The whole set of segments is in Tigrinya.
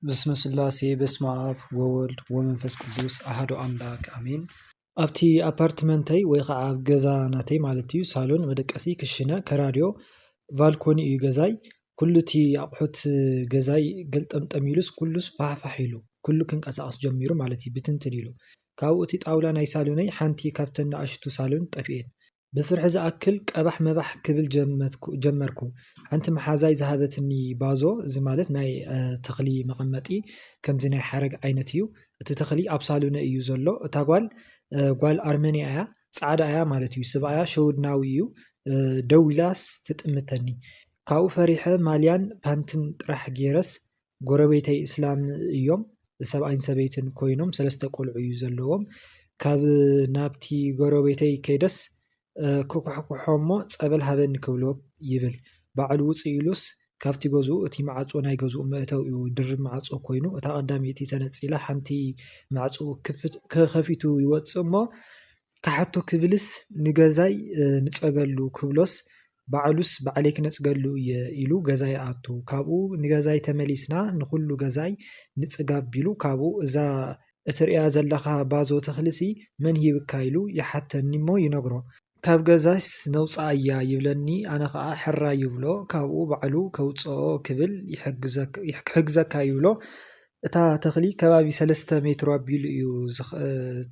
بسم الله بسم آب وولد ومنفس قدوس أحد أملاك أمين أبتي أبارتمنتي ويقع جزانتي مالتيو صالون مدقسي كشنا كراديو فالكوني جزاي كل تي أقحت جزاي قلت أميلوس كلوس فحيلو كله كنك أساس جميرو مالتي بتنتليلو كاوتي طاولا ناي صالوني حانتي كابتن أشتو صالون طفئين بفرح أكل أبح مبح كبل جمركو أنت محازاي ذهبتني بازو زمالت ناي تخلي مقمتي كم زي ناي حرق عينتيو تتخلي أبصالونا إيو زلو تاقوال قوال أرمينيا آيا صعاد آيا مالتيو سبعايا شود ناويو دويلاس تتأمتني كاو فريحة ماليان بانتن رح جيرس قربيتي إسلام إيوم سبعين سبيتن كوينوم سلسة قول عيو زلوهم كاب نابتي قربيتي كيدس كوكوحومو صبل هبن كبلو يبل بعد وصيلوس كافتي غزو اتي معصو ناي غزو مእተው እዩ ድርብ ማዕጾ ኮይኑ እታ ቀዳሚቲ ተነጺላ ሓንቲ ማዕጾ ከፊቱ ይወጽሞ ካሕቶ ክብልስ ንገዛይ ንጸገሉ ክብሎስ ባዕሉስ ባዕለይ ክነጽገሉ ኢሉ ገዛይ አቱ ካብኡ ንገዛይ ተመሊስና ንኹሉ ገዛይ ንጽጋብ ቢሉ ካብኡ እዛ እትርያ ዘለኻ ባዞ ተኽልሲ መን ሂብካ ኢሉ ይሓተኒሞ ይነግሮ ካብ ገዛስ ነውፃእያ ይብለኒ ኣነ ከዓ ሕራ ይብሎ ካብኡ ባዕሉ ከውፅኦ ክብል ይሕግዘካ ይብሎ እታ ተኽሊ ከባቢ 3 ሜትር ኣቢሉ እዩ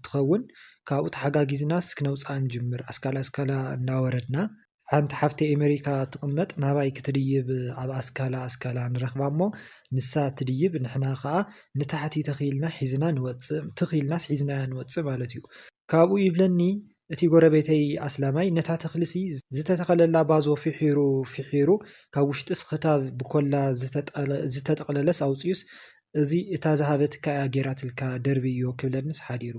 ትኸውን ካብኡ ተሓጋጊዝናስ ክነውፃእ እንጅምር ኣስካላ እናወረድና ሓንቲ ሓፍቲ ኣሜሪካ ትቕመጥ ናባይ ክትድይብ ኣብ ኣስካላ ንረኽባሞ ንሳ ትድይብ ንሕና ከዓ ንታሕቲ ተኺልና ሒዝና ንወፅእ ትኺልናስ ሒዝናያ ንወፅእ ማለት እዩ ካብኡ ይብለኒ እቲ ጎረቤተይ ኣስላማይ ነታ ተኽልሲ ዝተተኸለላ ባዞ ፍሒሩ ካብ ውሽጥስ ክታብ ብኮላ ዝተጠቕለለስ ኣውፅዩስ እዚ እታ ዝሃበትካ ጌራትልካ ደርቢ እዮ ክብለንስ ሓዲሩ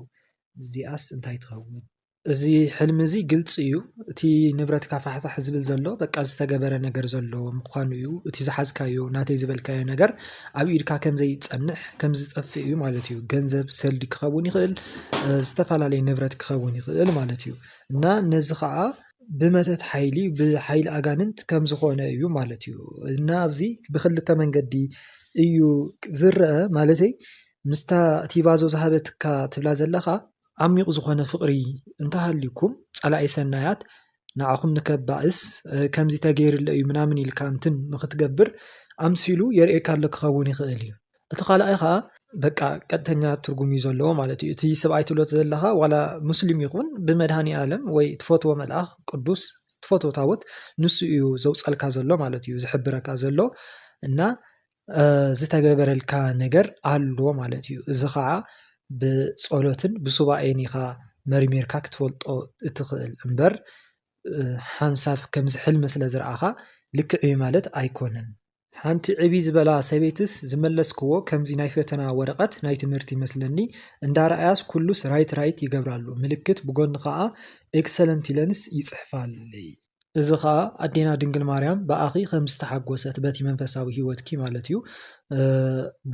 እዚኣስ እንታይ ትኸውን እዚ ሕልም እዚ ግልጽ እዩ እቲ ንብረትካ ፋሕፋሕ ዝብል ዘሎ በቃ ዝተገበረ ነገር ዘሎ ምዃኑ እዩ እቲ ዝሓዝካዮ ናተይ ዝበልካዮ ነገር ኣብ ኢድካ ከም ዘይጸንሕ ከም ዝጠፍእ እዩ ማለት እዩ ገንዘብ ሰልዲ ክኸውን ይኽእል ዝተፈላለዩ ንብረት ክኸውን ይኽእል ማለት እዩ እና ነዚ ከዓ ብመተት ሓይሊ ብሓይሊ ኣጋንንት ከም ዝኾነ እዩ ማለት እዩ እና ኣብዚ ብክልተ መንገዲ እዩ ዝርአ ማለተይ ምስታ እቲ ባዞ ዝሃበትካ ትብላ ዘለኻ ዓሚቕ ዝኾነ ፍቕሪ እንተሃልይኩም ጸላኢ ሰናያት ንዓኹም ንከባእስ ከምዚ ተገይርለ እዩ ምናምን ኢልካ እንትን ንኽትገብር ኣምሲሉ የርኤካ ኣሎ ክኸውን ይኽእል እዩ እቲ ካልኣይ ከዓ በቃ ቀጥተኛ ትርጉም እዩ ዘለዎ ማለት እዩ እቲ ሰብኣይ ትብሎ ዘለኻ ዋላ ሙስሊም ይኹን ብመድሃኒ ዓለም ወይ ትፈትዎ መልኣኽ ቅዱስ ትፈትዎ ታቦት ንሱ እዩ ዘውፀልካ ዘሎ ማለት እዩ ዝሕብረካ ዘሎ እና ዝተገበረልካ ነገር ኣሎ ማለት እዩ እዚ ከዓ ብጸሎትን ብሱባኤን ኢኻ መሪሜርካ ክትፈልጦ እትኽእል እምበር ሓንሳብ ከም ዝሕልም ስለ ዝረኣኻ ልክዕ ማለት ኣይኮነን ሓንቲ ዕቢ ዝበላ ሰቤትስ ዝመለስክዎ ከምዚ ናይ ፈተና ወረቐት ናይ ትምህርቲ ይመስለኒ እንዳረኣያስ ኩሉስ ራይት ይገብራሉ ምልክት ብጎኒ ከዓ ኤክሰለንት ኢለንስ ይጽሕፋለይ እዚ ከዓ ኣዴና ድንግል ማርያም ብኣኺ ከም ዝተሓጎሰት በቲ መንፈሳዊ ህይወትኪ ማለት እዩ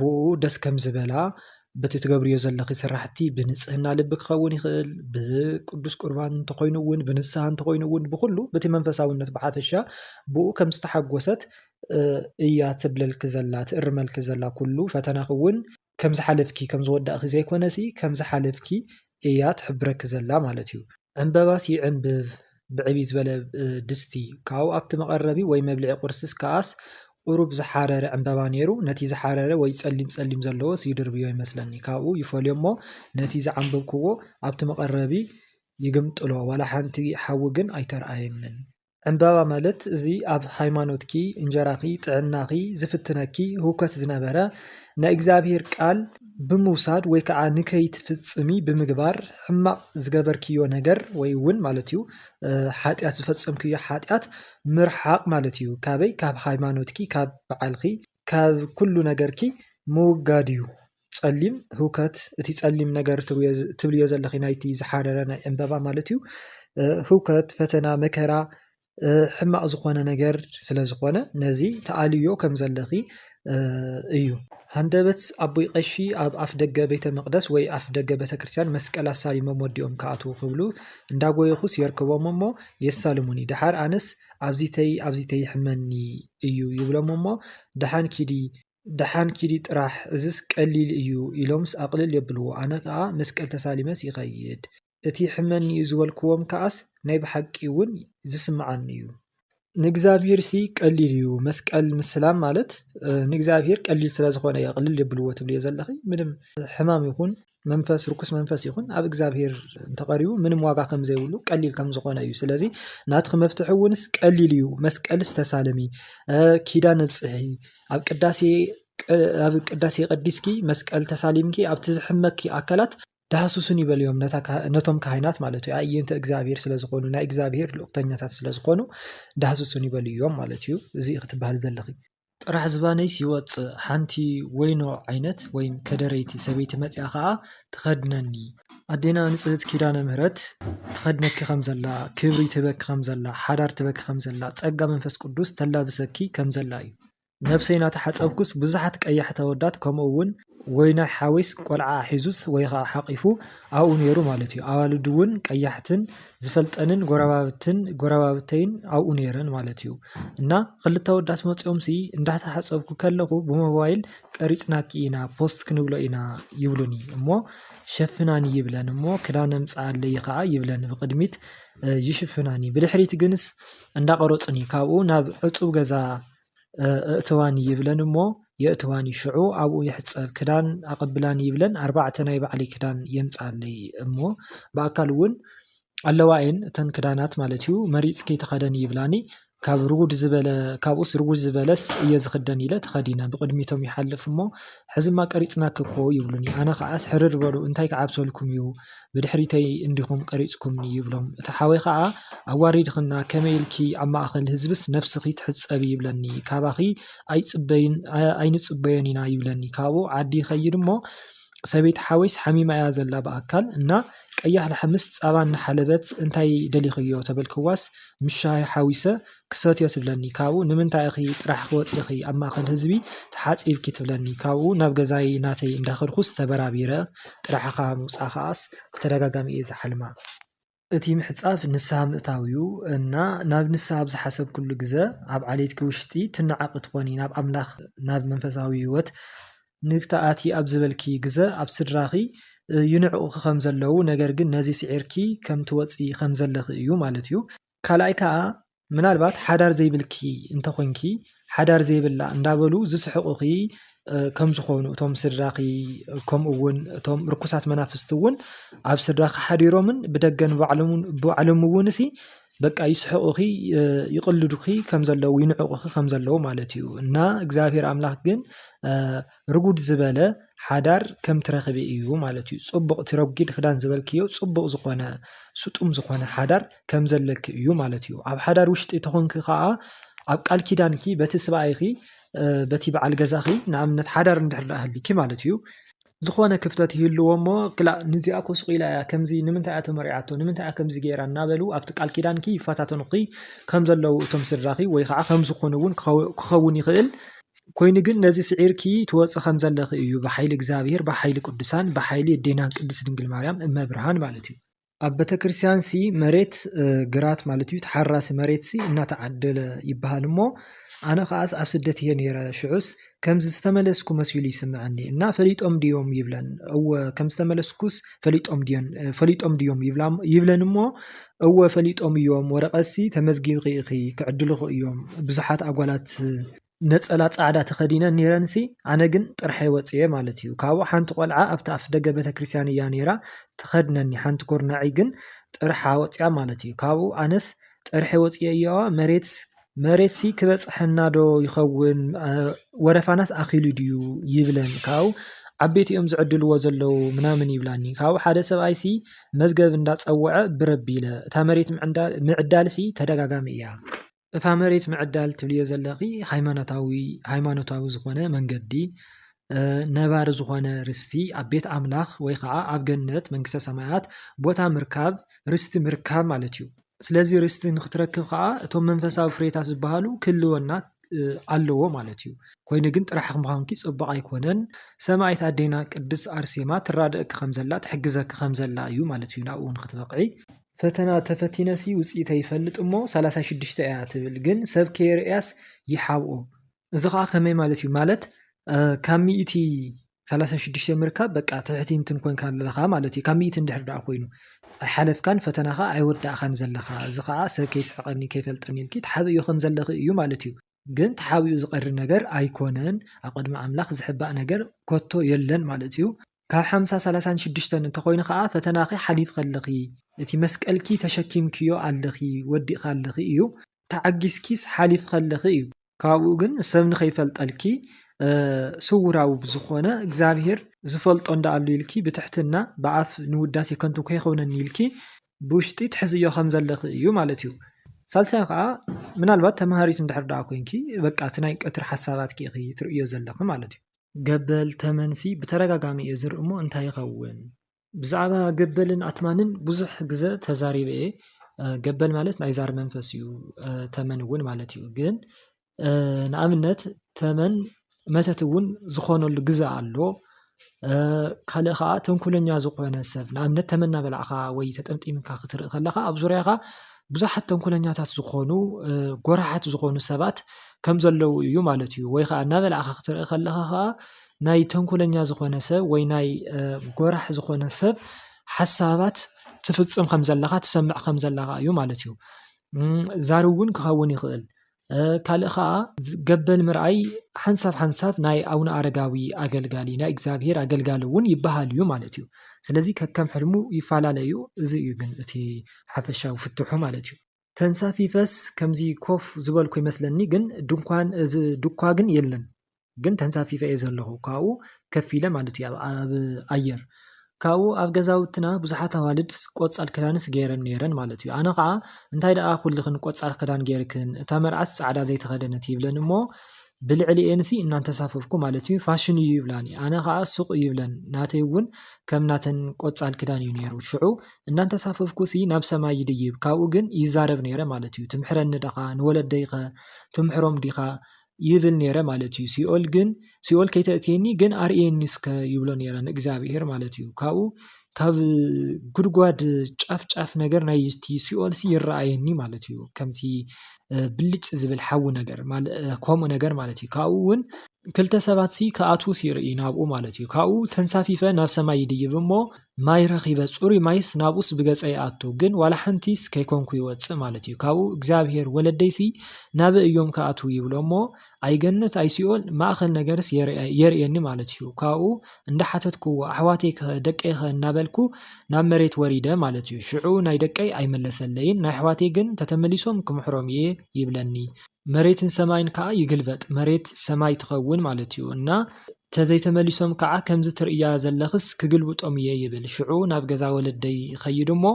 ብኡ ደስ ከም ዝበላ በቲ ትገብርዮ ዘለኺ ስራሕቲ ብንጽህና ልቢ ክኸውን ይኽእል ብቅዱስ ቁርባን እንተኾይኑውን ብንስሓ እንተኾይኑውን ብኩሉ በቲ መንፈሳውነት ብሓፈሻ ብኡ ከም ዝተሓጎሰት እያ ትብለልክ ዘላ ትእርመልክ ዘላ ኩሉ ፈተናኽውን ከም ዝሓለፍኪ ከም ዝወዳእኺ ዘይኮነሲ ከም ዝሓለፍኪ እያ ትሕብረክ ዘላ ማለት እዩ ዕንበባስ ይዕንብብ ብዕቢ ዝበለ ድስቲ ካብኡ ኣብቲ መቐረቢ ወይ መብልዒ ቁርስስ ከኣስ ቁሩብ ዝሓረረ ዕንበባ ነይሩ ነቲ ዝሓረረ ወይ ጸሊም ዘለዎ ሲድርብዮ ይመስለኒ ካብኡ ይፈልዮሞ ነቲ ዝዓንበብክዎ ኣብቲ መቐረቢ ይግምጥሎ ዋላ ሓንቲ ሓዊ ግን ኣይተረኣየንን ዕንበባ ማለት እዚ ኣብ ሃይማኖትኪ እንጀራኺ ጥዕናኺ ዝፍትነኪ ህውከት ዝነበረ ናይ እግዚአብሔር ቃል ብምውሳድ ወይ ከዓ ንከይትፍጽሚ ብምግባር ሕማቕ ዝገበርክዮ ነገር ወይ እውን ማለት እዩ ሓጢያት ዝፈጸምክዮ ሓጢያት ምርሓቅ ማለት እዩ ካበይ ካብ ሃይማኖትኪ ካብ በዓልኺ ካብ ኩሉ ነገርኪ ምውጋድ እዩ ጸሊም ህውከት እቲ ጸሊም ነገር ትብልዮ ዘለኺ ናይቲ ዝሓረረ ናይ ዕንበባ ማለት እዩ ህውከት ፈተና መከራ ሕማቕ ዝኾነ ነገር ስለ ዝኾነ ነዚ ተኣልዮ ከም ዘለኺ እዩ ሃንደበት ኣቦይ ቀሺ ኣብ ኣፍ ደገ ቤተ መቅደስ ወይ ኣፍ ደገ ቤተ ክርስቲያን መስቀል ኣሳሊሞም ወዲኦም ከኣትዉ ክብሉ እንዳጎየኹስ የርክቦም እሞ የሳልሙኒ ድሓር ኣነስ ኣብዚተይ ሕመኒ እዩ ይብሎም እሞ ደሓን ኪዲ دحان كيدي طرح ازس قليل ايو إلومس أقلل يبلو أنا كا مسكال تساليمس يغيد اتي حمني زوالكوم كاس ناي بحق يون زسمعني ايو نغزابير سي قليل ايو مسكال مسلام مالت نغزابير قليل سلا زخونه يقلل يبلو تبلي زلخي ምንም حمام يكون መንፈስ ርኩስ መንፈስ ይኹን ኣብ እግዚአብሔር እንተቀሪቡ ምንም ዋጋ ከም ዘይብሉ ቀሊል ከም ዝኾነ እዩ ስለዚ ናትክ መፍትሑውንስ ቀሊል እዩ መስቀልስ ተሳለሚ ኪዳን ንብጽሒ ኣብ ቅዳሴ ቀዲስኪ መስቀል ተሳሊምኪ ኣብቲ ዝሕመኪ ኣካላት ዳህሱሱን ይበልዮም ነቶም ካህናት ማለት እዩ ኣየንተ እግዚአብሔር ስለዝኾኑ ናይ እግዚአብሔር ልኡክተኛታት ስለዝኾኑ ዳህሱሱን ይበልዮም ማለት እዩ እዚ ክትበሃል ዘለኺ ጥራሕ ዝባነይስ ይወፅእ ሓንቲ ወይኖ ዓይነት ወይም ከደረይቲ ሰበይቲ መፅያ ከዓ ትኸድነኒ ኣዴና ንጽህት ኪዳነ ምህረት ትኸድነኪ ከም ዘላ ክብሪ ትበኪ ከም ዘላ ሓዳር ትበኪ ከም ዘላ ጸጋ መንፈስ ቅዱስ ተላብሰኪ ከም ዘላ እዩ ነፍሰይና ተሓጸብኩስ ብዙሓት ቀያሕቲ ኣወዳት ከምኡውን ወይናይ ሓዊስ ቆልዓ ሒዙስ ወይ ከዓ ሓቂፉ ኣብኡ ነይሩ ማለት እዩ ኣዋልዱ እውን ቀያሕትን ዝፈልጠንን ጎረባብተይን ኣብኡ ነይረን ማለት እዩ እና ክልተ ኣወዳት መፅኦምሲ እንዳተሓጸብኩ ከለኹ ብሞባይል ቀሪጽናኪ ኢና ፖስት ክንብሎ ኢና ይብሉኒ እሞ ሸፍናኒ ይብለን እሞ ክዳነ ምጽኣለይ ከዓ ይብለን ብቅድሚት ይሽፍናኒ ብድሕሪት ግንስ እንዳቀረጽኒ ካብኡ ናብ ዕጹብ ገዛ እትዋኒ ይብለን እሞ የእትዋኒ ሽዑ ኣብኡ ይሕጸብ ክዳን ኣቀብላኒ ይብለን ኣርባዕተ ናይ ባዕሊ ክዳን የምጻለይ እሞ በአካል እውን ኣለዋይን እተን ክዳናት ማለት እዩ መሪጽኪ ተኸደኒ ይብላኒ ካብ ርጉድ ዝበለ ካብኡስ ርጉድ ዝበለስ እየ ዝኽደን ኢለ ተኸዲነ ብቅድሚቶም ይሓልፍ እሞ ሕዝማ ቀሪጽናክ እኮ ይብሉኒ ኣነ ከዓስ ሕርር በሉ እንታይ ከዓብሰልኩም እዩ ብድሕሪተይ እንዲኹም ቀሪጽኩምኒ ይብሎም እቲ ሓወይ ከዓ ኣዋሪድኽና ከመይልኪ ኣብ ማእኸል ህዝብስ ነፍስኺ ትሕጸብ ይብለኒ ካባኺ ኣይንጽበየን ኢና ይብለኒ ካብኡ ዓዲ ይኸይድ እሞ ሰበይቲ ሓወይስ ሓሚማ እያ ዘላ በአካል እና ቀያሕ ለሐምስ ጻባን ሓለበት እንታይ ደሊኽዮ ተበልክዋስ ምሻይ ሓዊሰ ክሰትዮ ትብለኒ ካብኡ ንምንታይ እኺ ጥራሕ ክወጽኺ ኣብ ማእኸል ህዝቢ ተሓጺብኪ ትብለኒ ካብኡ ናብ ገዛይ ናተይ እንዳኸድኩስ ተበራቢረ ጥራሕኻ ምውጻእኻስ ተደጋጋሚ እየ ዝሓልማ እቲ ምሕጻፍ ንስሓ ምእታዊዩ እና ናብ ንስሓ ብዝሓሰብ ኩሉ ግዜ ኣብ ዓሌትኪ ውሽጢ ትነዓቅ ትኾኒ ናብ ኣምላኽ ናብ መንፈሳዊ ህይወት ንክተኣቲ ኣብ ዝበልኪ ግዜ ኣብ ስድራኺ ይንዕቑ ከም ዘለዉ ነገር ግን ነዚ ስዒርኪ ከም ትወፂ ከም ዘለኺ እዩ ማለት እዩ ካልኣይ ከዓ ምናልባት ሓዳር ዘይብልኪ እንተኾንኪ ሓዳር ዘይብላ እንዳበሉ ዝስሕቑኺ ከም ዝኾኑ እቶም ስድራኺ ከምኡውን እቶም ርኩሳት መናፍስቲ እውን ኣብ ስድራኺ ሓዲሮምን ብደገን ብባዕሎም እውንሲ በቃ ይስሕቑኺ ይቕልዱኺ ከም ዘለዉ ይንዕቑኺ ከም ዘለዉ ማለት እዩ እና እግዚአብሔር ኣምላኽ ግን ርጉድ ዝበለ ሓዳር ከም ትረኽቢ እዩ ማለት እዩ ጽቡቕ ትረጊድ ክዳን ዝበልክዮ ጽቡቕ ዝኾነ ስጡም ዝኾነ ሓዳር ከም ዘለክ እዩ ማለት እዩ ኣብ ሓዳር ውሽጢ ተኾንክ ከዓ ኣብ ቃል ኪዳንኪ በቲ ሰብኣይኺ በቲ በዓል ገዛኺ ንኣብነት ሓዳር እንድሕርዳህልኪ ማለት እዩ ዝኾነ ክፍተት ይህልዎ እሞ ክላ ንዚኣ ኮስቑ ኢላ እያ ከምዚ ንምንታይ እያ ተመሪዓቶ ንምንታይ እያ ከምዚ ገይራ እናበሉ ኣብቲ ቃል ኪዳንኪ ይፈታተኑኺ ከም ዘለዉ እቶም ስድራኺ ወይ ከዓ ከም ዝኾኑ እውን ክኸውን ይኽእል ኮይኑ ግን ነዚ ስዒርኪ ትወፅእ ከም ዘለኺ እዩ ብሓይሊ እግዚአብሔር ብሓይሊ ቅዱሳን ብሓይሊ እዴናን ቅድስት ድንግል ማርያም እመብርሃን ማለት እዩ ኣብ ቤተክርስትያን ሲ መሬት ግራት ማለት እዩ ተሓራሲ መሬት ሲ እናተዓደለ ይበሃል እሞ ኣነ ከዓስ ኣብ ስደት እየ ነይረ ሽዑስ ከምዚ ዝተመለስኩ መስሉ ይስምዐኒ እና ፈሊጦም ድዮም ይብለን እወ ከም ዝተመለስኩስ ፈሊጦም ድዮም ይብለን እሞ እወ ፈሊጦም እዮም ወረቐሲ ተመዝጊብኺ ኢኺ ክዕድልኹ እዮም ብዙሓት ኣጓላት ነጸላ ጻዕዳ ተኸዲነን ነይረንሲ ኣነ ግን ጥርሐይ ወጽየ ማለት እዩ ካብኡ ሓንቲ ቆልዓ ኣብቲ ኣፍ ደገ ቤተክርስትያን እያ ነይራ ተኸድነኒ ሓንቲ ኮርናዒ ግን ጥርሓ ወጽያ ማለት እዩ ካብኡ ኣነስ ጥርሐይ ወጽየ እያዋ መሬት ሲ ክበጽሐና ዶ ይኸውን ወረፋናስ ኣኺሉ ድዩ ይብለን ካብኡ ዓበይቲ እዮም ዝዕድልዎ ዘለዉ ምናምን ይብላኒ ካብኡ ሓደ ሰብኣይ ሲ መዝገብ እንዳጸውዐ ብረቢ ኢለ እታ መሬት ምዕዳል ሲ ተደጋጋሚ እያ እታ መሬት ምዕዳል ትብልዮ ዘለኺ ሃይማኖታዊ ዝኾነ መንገዲ ነባር ዝኾነ ርስቲ ኣብ ቤት ኣምላኽ ወይ ከዓ ኣብ ገነት መንግስተ ሰማያት ቦታ ምርካብ ርስቲ ምርካብ ማለት እዩ ስለዚ ርስቲ ንኽትረክብ ከዓ እቶም መንፈሳዊ ፍሬታት ዝበሃሉ ክህልወና ኣለዎ ማለት እዩ ኮይኑ ግን ጥራሕ ምዃንኪ ጽቡቕ ኣይኮነን ሰማይት ኣዴና ቅድስ ኣርሴማ ትራድአኪ ከም ዘላ ትሕግዘኪ ከም ዘላ እዩ ማለት እዩ ናብኡ ንኽትበቕዒ ፈተና ተፈቲነሲ ውጽኢት ይፈልጥ እሞ 36 እያ ትብል ግን ሰብ ከይርያስ ይሓብኦ እዚ ከዓ ከመይ ማለት እዩ ማለት ካብ 136 ምርካብ በቃ ትሕቲ እንትን ኮንካ ኣለኻ ማለት እዩ ካብ 100 እንድሕር ደኣ ኮይኑ ኣይሓለፍካን ፈተናኻ ኣይወዳእኻን ዘለኻ እዚ ከዓ ሰብ ከይስሕቐኒ ከይፈልጠኒ ኢልኪ ተሓብኡ ከም ዘለኺ እዩ ማለት እዩ ግን ተሓብኡ ዝቐሪ ነገር ኣይኮነን ኣብ ቅድሚ ኣምላኽ ዝሕባእ ነገር ኮቶ የለን ማለት እዩ ካብ 50-36 እንተኮይኑ ከዓ ፈተናኺ ሓሊፍ ከለኺ እቲ መስቀልኪ ተሸኪምክዮ ኣለኺ ወዲቕካ ኣለኺ እዩ ተዓጊስኪስ ሓሊፍ ከለኺ እዩ ካብኡ ግን ሰብ ንኸይፈልጠልኪ ስውራዊ ብዝኾነ እግዚአብሔር ዝፈልጦ እንዳኣሉ ኢልኪ ብትሕትና ብኣፍ ንውዳሴ ከንቱ ከይኸውነኒ ኢልኪ ብውሽጢ ትሕዝዮ ከም ዘለኺ እዩ ማለት እዩ ሳልሳይ ከዓ ምናልባት ተምሃሪት እንድሕር ደኣ ኮንኪ በቃ እቲ ናይ ቀትሪ ሓሳባት ኪኢኺ ትርእዮ ዘለኺ ማለት እዩ ገበል ተመንሲ ብተረጋጋሚ እየ ዝርኢ እሞ እንታይ ይኸውን ብዛዕባ ገበልን ኣትማንን ብዙሕ ግዜ ተዛሪበ እየ ገበል ማለት ናይ ዛር መንፈስ እዩ ተመን እውን ማለት እዩ ግን ንኣብነት ተመን መተት እውን ዝኾነሉ ግዜ ኣሎ ካልእ ከዓ ተንኮለኛ ዝኾነ ሰብ ንኣብነት ተመና በላዕኻ ወይ ተጠምጢምካ ክትርኢ ከለኻ ኣብ ዙርያኻ ብዙሓት ተንኮለኛታት ዝኾኑ ጎራሓት ዝኾኑ ሰባት ከም ዘለዉ እዩ ማለት እዩ ወይ ከዓ እናበላዕኻ ክትርኢ ከለኻ ከዓ ናይ ተንኮለኛ ዝኾነ ሰብ ወይ ናይ ጎራሕ ዝኾነ ሰብ ሓሳባት ትፍጽም ከም ዘለኻ ትሰምዕ ከም ዘለኻ እዩ ማለት እዩ ዛር እውን ክኸውን ይኽእል ካልእ ከዓ ገበል ምርኣይ ሓንሳብ ናይ ኣቡነ ኣረጋዊ ኣገልጋሊ ናይ እግዚአብሔር ኣገልጋሊ እውን ይበሃል እዩ ማለት እዩ ስለዚ ከከም ሕልሙ ይፈላለዩ እዚ እዩ ግን እቲ ሓፈሻዊ ፍትሑ ማለት እዩ ተንሳፊፈስ ከምዚ ኮፍ ዝበልኩ ይመስለኒ ግን ድንኳን እዚ ድኳ ግን የለን ግን ተንሳፊፈ እየ ዘለኹ ካብኡ ከፍ ኢለ ማለት እዩ ኣብ ኣየር ካብኡ ኣብ ገዛውትና ብዙሓት ኣዋልድ ቆፃል ክዳንስ ገይረን ነይረን ማለት እዩ ኣነ ከዓ እንታይ ደኣ ኩልኽን ቆፃል ክዳን ገይርክን እታ መርዓት ጻዕዳ ዘይተኸደነት ይብለን እሞ ብልዕሊኤንሲ እናተሳፈፍኩ ማለት እዩ ፋሽን እዩ ይብላኒ ኣነ ከዓ ሱቕ ይብለን ናተይ እውን ከም ናተን ቆፃል ክዳን እዩ ነይሩ ሽዑ እናተሳፈፍኩሲ ናብ ሰማይ ይድይብ ካብኡ ግን ይዛረብ ነይረ ማለት እዩ ትምሕረኒ ዲኻ ንወለደይኸ ትምሕሮም ዲኻ ይብል ነይረ ማለት እዩ ሲኦል ከይተእትየኒ ግን ኣርኤኒስከ ይብሎ ነይረን እግዚአብሔር ማለት እዩ ካብኡ ካብ ጉድጓድ ጫፍ ነገር ናይ ሲኦል ይረኣየኒ ማለት እዩ ከምቲ ብልጭ ዝብል ሓዊ ነገር ከምኡ ነገር ማለት እዩ ካብኡ እውን ክልተ ሰባት ከኣትውስ ይርኢ ናብኡ ማለት እዩ ካብኡ ተንሳፊፈ ናብ ሰማይ ይድይብ እሞ ማይ ረኺበ ጽሩይ ማይስ ናብኡስ ብገጸ ይኣቱ ግን ዋላ ሓንቲስ ከይኮንኩ ይወፅእ ማለት እዩ ካብኡ እግዚአብሔር ወለደይሲ ናብ እዮም ከኣትው ይብሎ እሞ ኣይገነት ኣይሲኦል ማእኸል ነገርስ የርእየኒ ማለት እዩ ካብኡ እንዳሓተትኩ ኣሕዋተይ ደቀይ እናበልኩ ናብ መሬት ወሪደ ማለት እዩ ሽዑ ናይ ደቀይ ኣይመለሰለይን ናይ ኣሕዋተይ ግን ተተመሊሶም ክምሕሮም እየ ይብለኒ መሬትን ሰማይን ከዓ ይግልበጥ መሬት ሰማይ ትኸውን ማለት እዩ እና ተዘይተመሊሶም ከዓ ከምዚ ትርእያ ዘለኽስ ክግልብጦም እየ ይብል ሽዑ ናብ ገዛ ወለደይ ይኸይድ እሞ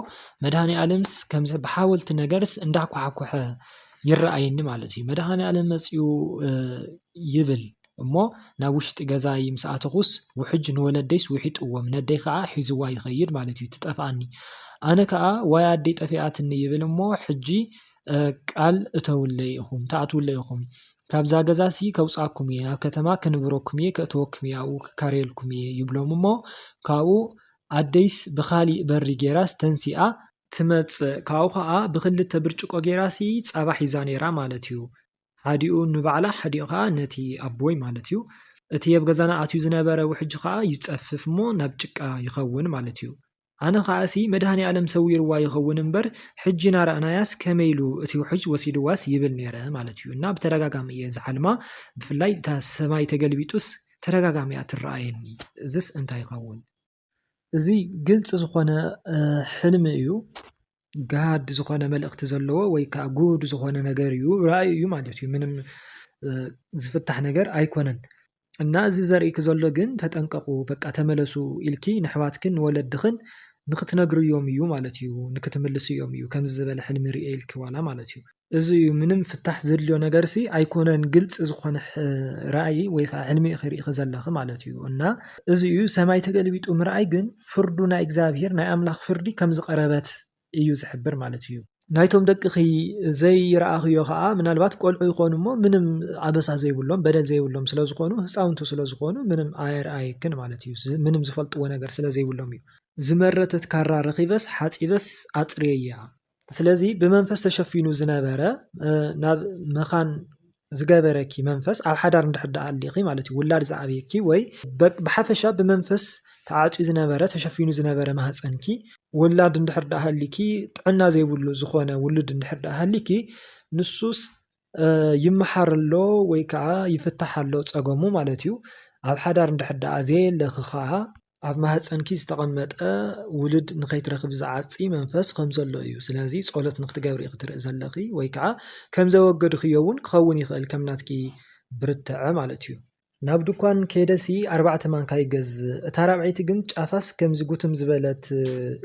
መድኃኔ ዓለምስ ከምዚ ብሓወልቲ ነገርስ እንዳኳሓኩሐ ይረኣየኒ ማለት እዩ መድኃኔ ዓለም መጺኡ ይብል እሞ ናብ ውሽጢ ገዛ ይምስኣተኹስ ውሕጅ ንወለደይስ ውሒጥዎም ነደይ ከዓ ሒዝዋ ይኸይድ ማለት እዩ ትጠፍኣኒ ኣነ ከዓ ዋይ ኣደይ ጠፊኣትኒ ይብል እሞ ሕጂ ቃል እተውለይ ኢኹም ተኣትውለይ ኢኹም ካብዛ ገዛሲ ከውፃኩም እየ ኣብ ከተማ ክንብረኩም እየ ከእተወኩም እየ ኣብኡ ክካርየልኩም እየ ይብሎም እሞ ካብኡ ኣደይስ ብኻሊእ በሪ ጌራስ ተንሲኣ ትመጽእ ካብኡ ከዓ ብክልተ ብርጭቆ ጌራሲ ጸባ ሒዛ ነይራ ማለት እዩ ሓዲኡ ንባዕላ ሓዲኡ ከዓ ነቲ ኣቦይ ማለት እዩ እቲ ኣብ ገዛና ኣትዩ ዝነበረ ውሕጅ ከዓ ይጸፍፍ እሞ ናብ ጭቃ ይኸውን ማለት እዩ ኣነ ከዓሲ መድኃኔ ዓለም ሰዊርዋ ይኸውን እምበር ሕጂ ናረኣናያስ ከመይሉ እቲ ውሕጅ ወሲድዋስ ይብል ነይረ ማለት እዩ እና ብተደጋጋሚ እየ ዝሓልማ ብፍላይ እታ ሰማይ ተገልቢጡስ ተደጋጋሚ እያ ትረኣየኒ እዚስ እንታይ ይኸውን እዚ ግልጽ ዝኾነ ሕልሚ እዩ ጋድ ዝኾነ መልእኽቲ ዘለዎ ወይ ከዓ ጉድ ዝኾነ ነገር እዩ ራእይ እዩ ማለት እዩ ምንም ዝፍታሕ ነገር ኣይኮነን እና እዚ ዘርእይክ ዘሎ ግን ተጠንቀቁ በቃ ተመለሱ ኢልኪ ንሕዋትክን ወለድኽን ንክትነግርዮም እዩ ማለት እዩ ንክትምልሱ እዮም እዩ ከምዚ ዝበለ ሕልሚ ርኤ ኢልኪ ዋላ ማለት እዩ እዚ እዩ ምንም ፍታሕ ዘድልዮ ነገርሲ ኣይኮነን ግልጽ ዝኾነ ራእይ ወይ ከዓ ሕልሚ ክርእኽ ዘለኹ ማለት እዩ እና እዚ እዩ ሰማይ ተገልቢጡ ምርኣይ ግን ፍርዱ ናይ እግዚአብሔር ናይ ኣምላኽ ፍርዲ ከም ዝቀረበት እዩ ዝሕብር ማለት እዩ ናይቶም ደቅኺ ዘይረኣኽዮ ከዓ ምናልባት ቆልዑ ይኾኑ እሞ ምንም ዓበሳ ዘይብሎም በደል ዘይብሎም ስለ ዝኾኑ ህፃውንቲ ስለ ዝኾኑ ምንም ኣይርኣይክን ማለት እዩ ምንም ዝፈልጥዎ ነገር ስለ ዘይብሎም እዩ ዝመረተት ካራ ረኺበስ ሓፂበስ ኣጽርየያ ስለዚ ብመንፈስ ተሸፊኑ ዝነበረ ናብ መኻን ዝገበረኪ መንፈስ ኣብ ሓዳር እንድሕር ሃልይኺ ማለት እዩ ውላድ ዝዓብየኪ ወይ ብሓፈሻ ብመንፈስ ተዓፂ ዝነበረ ተሸፊኑ ዝነበረ ማህፀንኪ ውላድ እንድሕር ሃልይኪ ጥዕና ዘይብሉ ዝኾነ ውሉድ እንድሕር ሃልይኪ ንሱስ ይመሓረሎ ወይ ከዓ ይፍታሓሎ ፀገሙ ማለት እዩ ኣብ ሓዳር እንድሕር ዘየለኺ ከዓ ኣብ ማህፀንኪ ዝተቐመጠ ውሉድ ንኸይትረክብ ዝዓፂ መንፈስ ከም ዘሎ እዩ ስለዚ ጸሎት ንክትገብሪ ክትርኢ ዘለኺ ወይ ከዓ ከም ዘወገድኽዮ እውን ክኸውን ይኽእል ከም ናትኪ ብርትዐ ማለት እዩ ናብ ድኳን ከይደሲ 4 ማንካ ይገዝእ እታ ራብዐይቲ ግን ጫፋስ ከም ዝጉትም ዝበለት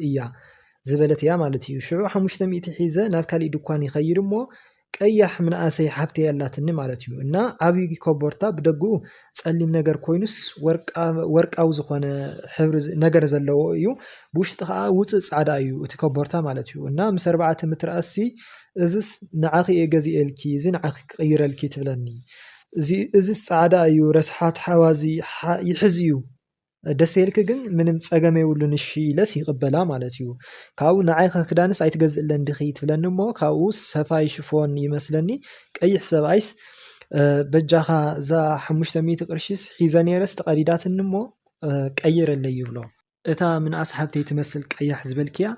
እያ ማለት እዩ ሽዑ 500 ሒዘ ናብ ካሊእ ድኳን ይኸይድ እሞ ቀያሕ ምንኣሰይ ሓፍተይ ያላትኒ ማለት እዩ እና ዓብይ ኮቦርታ ብደጉ ጸሊም ነገር ኮይኑስ ወርቃዊ ዝኾነ ሕብሪ ነገር ዘለዎ እዩ ብውሽጢ ከዓ ውፅእ ጻዕዳ እዩ እቲ ኮቦርታ ማለት እዩ እና ምስ 4 ምትራእሲ እዚስ ንዓኺ ገዚኤልኪ እዚ ንዓኺ ክቅይረልኪ ትብለኒ እዚ ጻዕዳ እዩ ረስሓት ሓዋዚ ይሕዝ እዩ ደስ ይልክ ግን ምንም ፀገም የብሉን እሺ ኢለስ ይቅበላ ማለት እዩ ካብኡ ንዓይኸ ክዳንስ ኣይትገዝእለን ዲኺ ትብለኒ እሞ ካብኡ ሰፋይ ሽፎን ይመስለኒ ቀይሕ ሰብኣይስ በጃኻ እዛ 500 ቅርሽስ ሒዘ ነይረስ ተቐዲዳትኒ እሞ ቀይረለይ ይብሎ እታ ምንኣስ ሓብተይ ትመስል ቀያሕ ዝበልክያ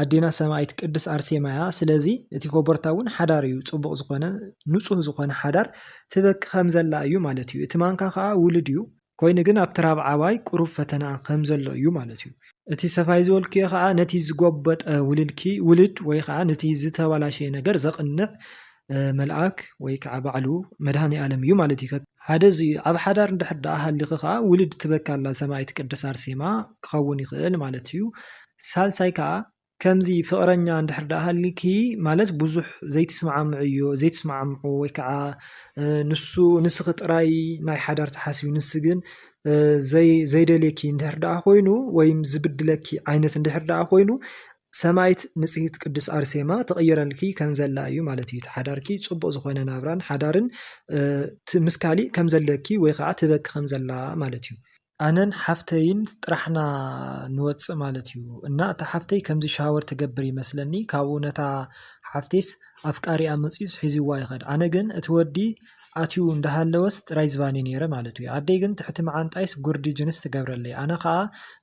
ኣዴና ሰማይት ቅድስ ኣርሴማ እያ ስለዚ እቲ ኮቦርታ እውን ሓዳር እዩ ጽቡቕ ዝኾነ ንጹህ ዝኾነ ሓዳር ትበክ ከም ዘላ እዩ ማለት እዩ እቲ ማንካ ከዓ ውሉድ እዩ ኮይኑ ግን ኣብ ተራብ ዓባይ ቁሩብ ፈተና ከም ዘሎ እዩ ማለት እዩ እቲ ሰፋይ ዝበልክዮ ከዓ ነቲ ዝጎበጠ ውሉድ ወይ ከዓ ነቲ ዝተባላሸየ ነገር ዘቕንዕ መልኣክ ወይ ከዓ ባዕሉ መድሃኒ ዓለም እዩ ማለት እዩ ሓደ እዚ ኣብ ሓዳር እንድሕር ሃልይኺ ከዓ ውሉድ ትበካላ ሰማይት ቅድስ ኣርሴማ ክኸውን ይኽእል ማለት እዩ ሳልሳይ ከዓ ከምዚ ፍቅረኛ እንድሕር ሃልይኪ ማለት ብዙሕ ዘይትስማዓምዑ ወይ ከዓ ንስኺ ጥራይ ናይ ሓዳር ተሓስቢ ንስ ግን ዘይደልየኪ እንድሕር ኮይኑ ወይም ዝብድለኪ ዓይነት እንድሕር ኮይኑ ሰማይት ንጽሂት ቅዱስ ኣርሴማ ተቐይረልኪ ከም ዘላ እዩ ማለት እዩ ተሓዳርኪ ጽቡቕ ዝኾነ ናብራን ሓዳርን ምስካሊ ከም ዘለኪ ወይ ከዓ ትበክ ከም ዘላ ማለት እዩ ኣነን ሓፍተይን ጥራሕና ንወፅእ ማለት እዩ እና እታ ሓፍተይ ከምዚ ሻወር ትገብር ይመስለኒ ካብኡ ነታ ሓፍቴስ ኣፍቃሪኣ መፂስ ሒዝዋ ይኸድ ኣነ ግን እቲ ወዲ ኣትዩ እንዳሃለወስ ጥራይ ዝባኒ ነይረ ማለት እዩ ኣደይ ግን ትሕቲ መዓንጣይስ ጉርዲ ጅንስ ትገብረለይ ኣነ ከዓ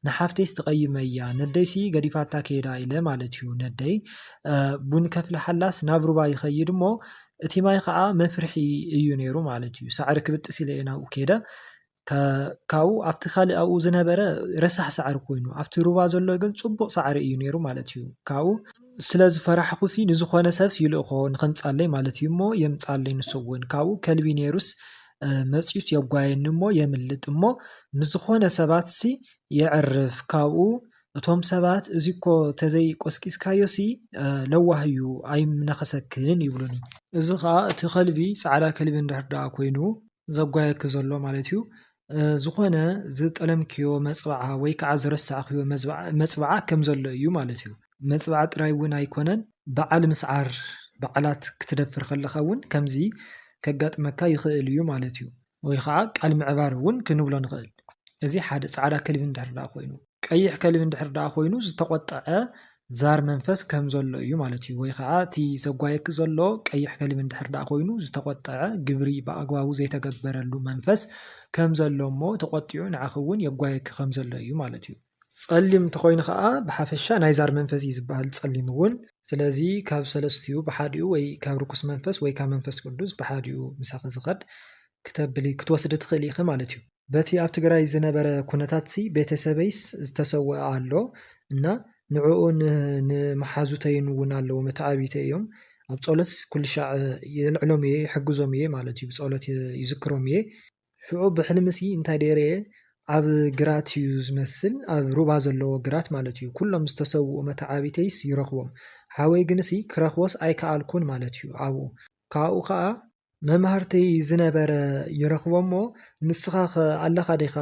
ንሓፍቴስ ትቐይመያ ነደይሲ ገዲፋታ ከይዳ ኢለ ማለት እዩ ነደይ ቡን ከፍለ ሓላስ ናብ ሩባ ይኸይድ እሞ እቲ ማይ ከዓ መፍርሒ እዩ ነይሩ ማለት እዩ ሳዕሪ ክብጥስ ኢለ ናብኡ ከይደ ካብኡ ኣብቲ ካልእ ኣብኡ ዝነበረ ረሳሕ ሳዕሪ ኮይኑ ኣብቲ ሩባ ዘሎ ግን ጽቡቕ ሳዕሪ እዩ ነይሩ ማለት እዩ ካብኡ ስለዝፈራሕኹሲ ንዝኾነ ሰብስ ይልእኾ ንኸምፃለይ ማለት እዩ እሞ የምፃለይ ንስውን ካብኡ ከልቢ ነይሩስ መፂዩስ የጓየኒ እሞ የምልጥ እሞ ንዝኾነ ሰባትሲ የዕርፍ ካብኡ እቶም ሰባት እዚኮ ተዘይ ቆስቂስካዮሲ ለዋህ እዩ ኣይምነኸሰክን ይብሉኒ እዚ ከዓ እቲ ከልቢ ጻዕዳ ከልቢ እንድሕር ኮይኑ ዘጓየክ ዘሎ ማለት እዩ ዝኾነ ዝጠለምክዮ መጽባዓ ወይ ከዓ ዝረሳዕኽዮ መጽባዓ ከም ዘሎ እዩ ማለት እዩ መጽባዓ ጥራይ እውን ኣይኮነን በዓል ምስዓር በዓላት ክትደፍር ከለኻ እውን ከምዚ ከጋጥመካ ይኽእል እዩ ማለት እዩ ወይ ከዓ ቃል ምዕባር እውን ክንብሎ ንኽእል እዚ ሓደ ጻዕዳ ከልቢ እንድሕር ኮይኑ ቀይሕ ከልቢ እንድሕር ኮይኑ ዝተቆጠዐ ዛር መንፈስ ከም ዘሎ እዩ ማለት እዩ ወይ ከዓ እቲ ዘጓየክ ዘሎ ቀይሕ ከልቢ እንድሕር ኮይኑ ዝተቆጠዐ ግብሪ ብኣግባቡ ዘይተገበረሉ መንፈስ ከም ዘሎ እሞ ተቆጢዑ ንዓኺ እውን የጓየክ ከም ዘሎ እዩ ማለት እዩ ጸሊም እንተኮይኑ ከዓ ብሓፈሻ ናይ ዛር መንፈስ እዩ ዝበሃል ጸሊም እውን ስለዚ ካብ ሰለስቲኡ ብሓዲኡ ወይ ካብ ርኩስ መንፈስ ወይ ካብ መንፈስ ቅዱስ ብሓዲኡ ምሳኺ ዝኸድ ክትወስድ ትኽእል ኢኺ ማለት እዩ በቲ ኣብ ትግራይ ዝነበረ ኩነታትሲ ቤተሰበይስ ዝተሰወአ ኣሎ እና ንዕኡን ንመሓዙተይን እውን ኣለዎ መተዓቢተ እዮም ኣብ ጸሎት ኩሉ ሻዕ የልዕሎም እየ ይሕግዞም እየ ማለት እዩ ብጸሎት ይዝክሮም እየ ሽዑ ብሕልምሲ እንታይ ደይረየ ኣብ ግራት እዩ ዝመስል ኣብ ሩባ ዘለዎ ግራት ማለት እዩ ኩሎም ዝተሰውኡ መተዓቢተይስ ይረኽቦም ሓወይ ግንሲ ክረኽቦስ ኣይከኣልኩን ማለት እዩ ካብኡ ከዓ መምሃርተይ ዝነበረ ይረኽቦሞ ንስኻ ኣለኻ ዲኻ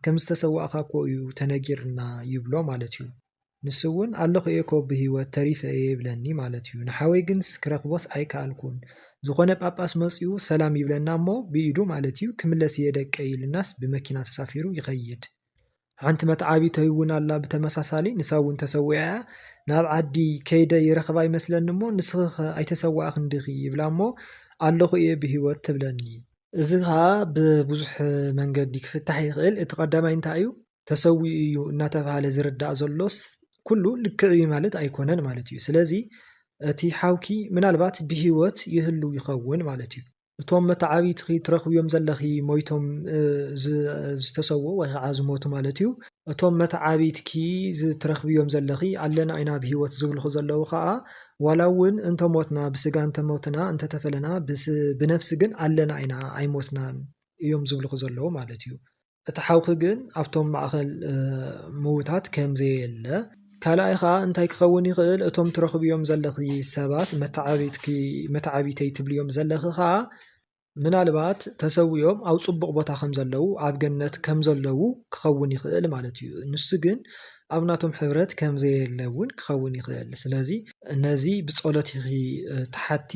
ከም ዝተሰዋእኻ እኮ እዩ ተነጊርና ይብሎ ማለት እዩ ንስ እውን ኣለኹ እየ እኮ ብሂወት ተሪፈ እየ ይብለኒ ማለት እዩ ንሓወይ ግንስ ክረኽቦስ ኣይከኣልኩን ዝኾነ ጳጳስ መፂኡ ሰላም ይብለና እሞ ብኢዱ ማለት እዩ ክምለስ እየ ደቀ ኢልናስ ብመኪና ተሳፊሩ ይኸይድ ሓንቲ መተዓቢተይ እውን ኣላ ብተመሳሳሊ ንሳ እውን ተሰዊዓ ናብ ዓዲ ከይደ ይረኽባ ይመስለኒ እሞ ንስኺ ኣይተሰዋእኽን ዲኺ ይብላ እሞ ኣለኹ እየ ብሂወት ትብለኒ እዚ ኸዓ ብብዙሕ መንገዲ ክፍታሕ ይኽእል እቲ ቀዳማይ እንታይ እዩ ተሰዊኡ እዩ እናተባህለ ዝርዳእ ዘሎስ ኩሉ ልክዕ እዩ ማለት ኣይኮነን ማለት እዩ ስለዚ እቲ ሓውኪ ምናልባት ብሂወት ይህሉ ይኸውን ማለት እዩ እቶም መተዓቢትኺ ትረኽብዮም ዘለኺ ሞይቶም ዝተሰውኡ ወይ ከዓ ዝሞቱ ማለት እዩ እቶም መተዓቢትኪ ዝትረኽብዮም ዘለኺ ኣለና ኢና ብሂወት ዝብልኹ ዘለዉ ከዓ ዋላ እውን እንተሞትና ብስጋ እንተሞትና እንተተፈለና ብነፍሲ ግን ኣለና ኢና ኣይሞትናን እዮም ዝብልኹ ዘለዉ ማለት እዩ እቲ ሓውኪ ግን ኣብቶም ማእኸል ምዉታት ከምዘየለ ካልኣይ ከዓ እንታይ ክኸውን ይኽእል እቶም ትረኽብዮም ዘለኺ ሰባት መተዓቢተይ ትብልዮም ዘለኺ ከዓ ምናልባት ተሰዊኦም ኣብ ጽቡቕ ቦታ ከም ዘለዉ ኣብ ገነት ከም ዘለዉ ክኸውን ይኽእል ማለት እዩ ንሱ ግን ኣብ ናቶም ሕብረት ከምዘየለ እውን ክኸውን ይኽእል ስለዚ እነዚ ብጸሎት ኢኺ ተሓቲ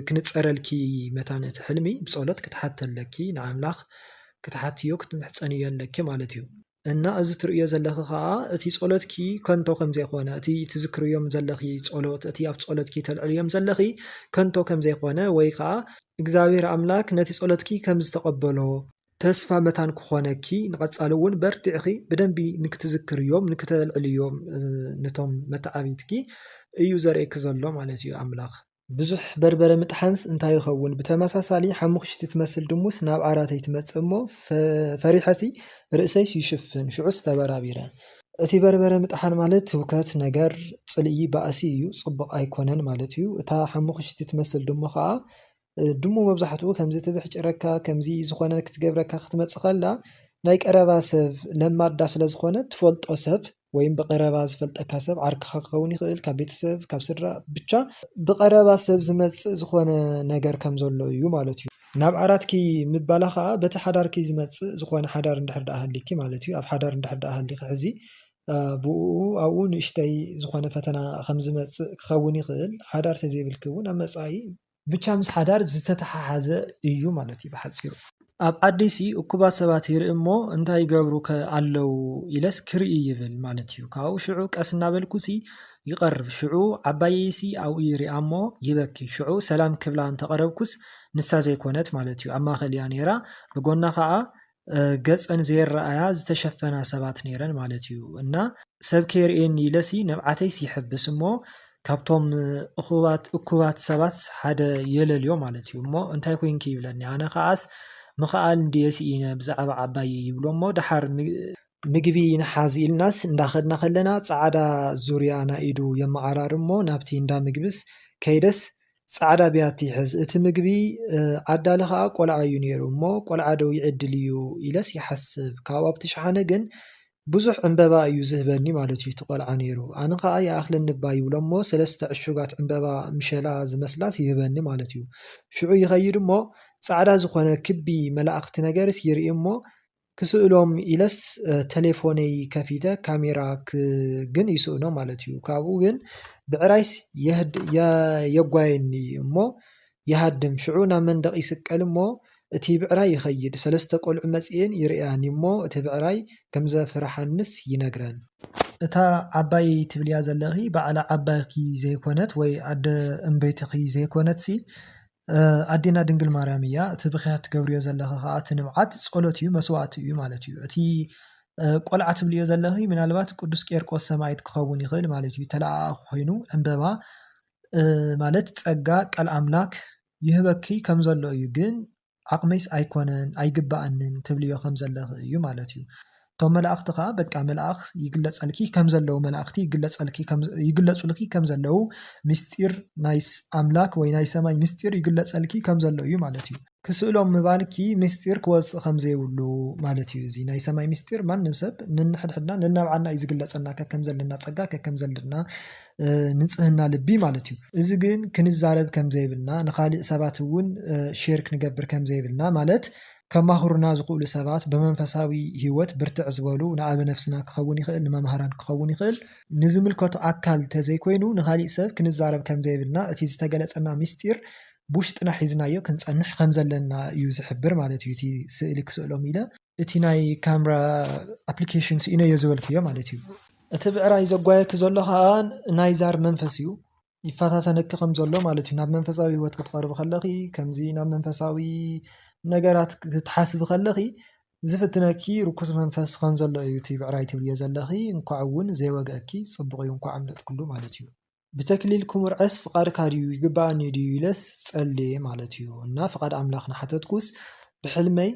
ክንጸረልኪ መታነቲ ሕልሚ ብጸሎት ክትሓተለኪ ንኣምላኽ ክትሓትዮ ክትምሕጸንዮ ኣለኪ ማለት እዩ እና እዚ ትርእዮ ዘለኺ ከዓ እቲ ጸሎትኪ ከንቶ ከም ዘይኮነ እቲ ትዝክርዮም ዘለኺ ጸሎት እቲ ኣብ ጸሎትኪ ተልዕልዮም ዘለኺ ከንቶ ከም ዘይኮነ ወይ ከዓ እግዚአብሔር ኣምላክ ነቲ ጸሎትኪ ከም ዝተቐበሎ ተስፋ መታን ክኾነኪ ንቐጻሊ እውን በርቲዕኺ ብደንቢ ንክትዝክርዮም ንክተልዕልዮም ነቶም መተዓቢትኪ እዩ ዘርእየኪ ዘሎ ማለት እዩ ኣምላኽ ብዙሕ በርበረ ምጥሓንስ እንታይ ይኸውን ብተመሳሳሊ ሓሙኽሽቲ ትመስል ድሙስ ናብ ዓራተይ ትመጽእ እሞ ፈሪሐሲ ርእሰይስ ይሽፍን ሽዑስ ተበራቢረ እቲ በርበረ ምጥሓን ማለት ህውከት ነገር ጽልኢ ባእሲ እዩ ጽቡቕ ኣይኮነን ማለት እዩ እታ ሓሙኽሽቲ ትመስል ድሞ ከዓ ድሞ መብዛሕትኡ ከምዚ ትብሕጭረካ ከምዚ ዝኾነ ክትገብረካ ክትመጽእ ከላ ናይ ቀረባ ሰብ ለማዳ ስለ ዝኾነ ትፈልጦ ሰብ ወይም ብቐረባ ዝፈልጠካ ሰብ ዓርክኻ ክኸውን ይኽእል ካብ ቤተሰብ ካብ ስድራ ብቻ ብቐረባ ሰብ ዝመጽእ ዝኾነ ነገር ከም ዘሎ እዩ ማለት እዩ ናብ ዓራትኪ ምባላ ከዓ በቲ ሓዳርኪ ዝመጽእ ዝኾነ ሓዳር እንድሕር ደኣ ሃሊኪ ማለት እዩ ኣብ ሓዳር እንድሕር ደኣ ሃሊኺ ሕዚ ብኡ ኣብኡ ንእሽተይ ዝኾነ ፈተና ከም ዝመጽእ ክኸውን ይኽእል ሓዳር ተዘይብልኪ እውን ኣብ መጻኢ ብቻ ምስ ሓዳር ዝተተሓሓዘ እዩ ማለት እዩ ብሓጺሩ ኣብ ዓዲሲ እኩባት ሰባት ይርኢ እሞ እንታይ ይገብሩከ ኣለዉ ኢለስ ክርኢ ይብል ማለት እዩ ካብኡ ሽዑ ቀስ እናበልኩሲ ይቐርብ ሽዑ ዓባየሲ ኣብኡ ይሪኣ እሞ ይበኪ ሽዑ ሰላም ክብላ እንተቐረብኩስ ንሳ ዘይኮነት ማለት እዩ ኣብ ማእኸል እያ ነይራ ብጎና ከዓ ገፀን ዘይረኣያ ዝተሸፈና ሰባት ነይረን ማለት እዩ እና ሰብ ከይርኤኒ ኢለሲ ነብዓተይስ ይሕብስ እሞ ካብቶም እኩባት ሰባት ሓደ የለልዮ ማለት እዩ እሞ እንታይ ኮንኪ ይብለኒ ኣነ ከዓስ ምኽኣል እንድየሲ ኢነ ብዛዕባ ዓባይ ይብሎ እሞ ድሓር ምግቢ ንሓዚ ኢልናስ እንዳኸድና ከለና ጻዕዳ ዙርያ ናኢዱ የመዓራር እሞ ናብቲ እንዳ ምግብስ ከይደስ ጻዕዳ ቢያቲ ይሕዝ እቲ ምግቢ ዓዳለ ከዓ ቆልዓ እዩ ነይሩ እሞ ቆልዓ ደው ይዕድል እዩ ኢለስ ይሓስብ ካብ ኣብቲ ሸሓነ ግን ብዙሕ ዕንበባ እዩ ዝህበኒ ማለት እዩ ትቆልዓ ነይሩ ኣነ ከዓ ይኣኽለኒ ባ ይብሎ እሞ ሰለስተ ዕሹጋት ዕንበባ ምሸላ ዝመስላስ ይህበኒ ማለት እዩ ሽዑ ይኸይድ እሞ ጻዕዳ ዝኾነ ክቢ መላእኽቲ ነገርስ ይርኢ እሞ ክስእሎም ኢለስ ቴሌፎነይ ከፊተ ካሜራ ግን ይስእኖ ማለት እዩ ካብኡ ግን ብዕራይስ የጓየኒ እሞ ይሃድም ሽዑ ናብ መንደቕ ይስቀል እሞ እቲ ብዕራይ ይኸይድ ሰለስተ ቆልዑ መጽአን ይርአያኒ እሞ እቲ ብዕራይ ከም ዘፍርሓንስ ይነግረን እታ ዓባይ ትብልያ ዘለኺ በዓላ ዓባይኪ ዘይኮነት ወይ ኣደ እምበይትኺ ዘይኮነትሲ ኣዴና ድንግል ማርያም እያ እቲ ብኽያት ትገብርዮ ዘለኺ ከዓ እቲ ንብዓት ጸሎት እዩ መስዋዕቲ እዩ ማለት እዩ እቲ ቆልዓ ትብልዮ ዘለኺ ምናልባት ቅዱስ ቄርቆስ ሰማዕት ክኸውን ይኽእል ማለት እዩ ተለኣኽ ኮይኑ ዕንበባ ማለት ጸጋ ቃል ኣምላክ ይህበኪ ከም ዘሎ እዩ ግን ዓቕመይስ ኣይኮነን ኣይግባአንን ትብልዮ ከም ዘለኺ እዩ ማለት እዩ ቶም መላእኽቲ ከዓ በቃ መልኣኽ ይግለጸልኪ ከም ዘለው መላእኽቲ ይግለጹልኪ ከም ዘለው ምስጢር ናይ ኣምላክ ወይ ናይ ሰማይ ምስጢር ይግለጸልኪ ከም ዘለው እዩ ማለት እዩ ክስእሎም ምባልኪ ምስጢር ክወፅእ ከም ዘይብሉ ማለት እዩ እዚ ናይ ሰማይ ምስጢር ማንም ሰብ ንንሕድሕድና ንናብዓና እዩ ዝግለጸልና ከም ዘለና ጸጋ ከም ዘለና ንጽህና ልቢ ማለት እዩ እዚ ግን ክንዛረብ ከም ዘይብልና ንኻሊእ ሰባት እውን ሼር ክንገብር ከም ዘይብልና ማለት ከማኽሩና ዝኽእሉ ሰባት ብመንፈሳዊ ህይወት ብርትዕ ዝበሉ ንኣበ ነፍስና ክኸውን ይኽእል ንመምሃራን ክኸውን ይኽእል ንዝምልከቱ ኣካል ተዘይኮይኑ ንኻሊእ ሰብ ክንዛረብ ከም ዘይብልና እቲ ዝተገለጸና ምስጢር ብውሽጥና ሒዝናዮ ክንጸንሕ ከም ዘለና እዩ ዝሕብር ማለት እዩ እቲ ስእሊ ክስእሎም ኢለ እቲ ናይ ካሜራ ኣፕሊኬሽን ስኢነዮ ዝበልክዮ ማለት እዩ እቲ ብዕራይ ዘጓየክ ዘሎ ከዓ ናይ ዛር መንፈስ እዩ ይፈታተነክ ከም ዘሎ ማለት እዩ ናብ መንፈሳዊ ህይወት ክትቀርብ ከለኺ ከምዚ ናብ መንፈሳዊ ነገራት ክትሓስብ ከለኺ ዝፍትነኪ ርኩስ መንፈስ ከም ዘሎ እዩ እቲ ብዕራይ ትብልዮ ዘለኺ እንኳዕ እውን ዘይወግአኪ ፅቡቅ እዩ እንኳዕ እምነት ኩሉ ማለት እዩ ብተክሊል ክሙርዐስ ፍቃድካ ድዩ ይግባአኒ ድዩ ኢለስ ጸልየ ማለት እዩ እና ፍቃድ ኣምላኽ ንሓተትኩስ ብሕልመይ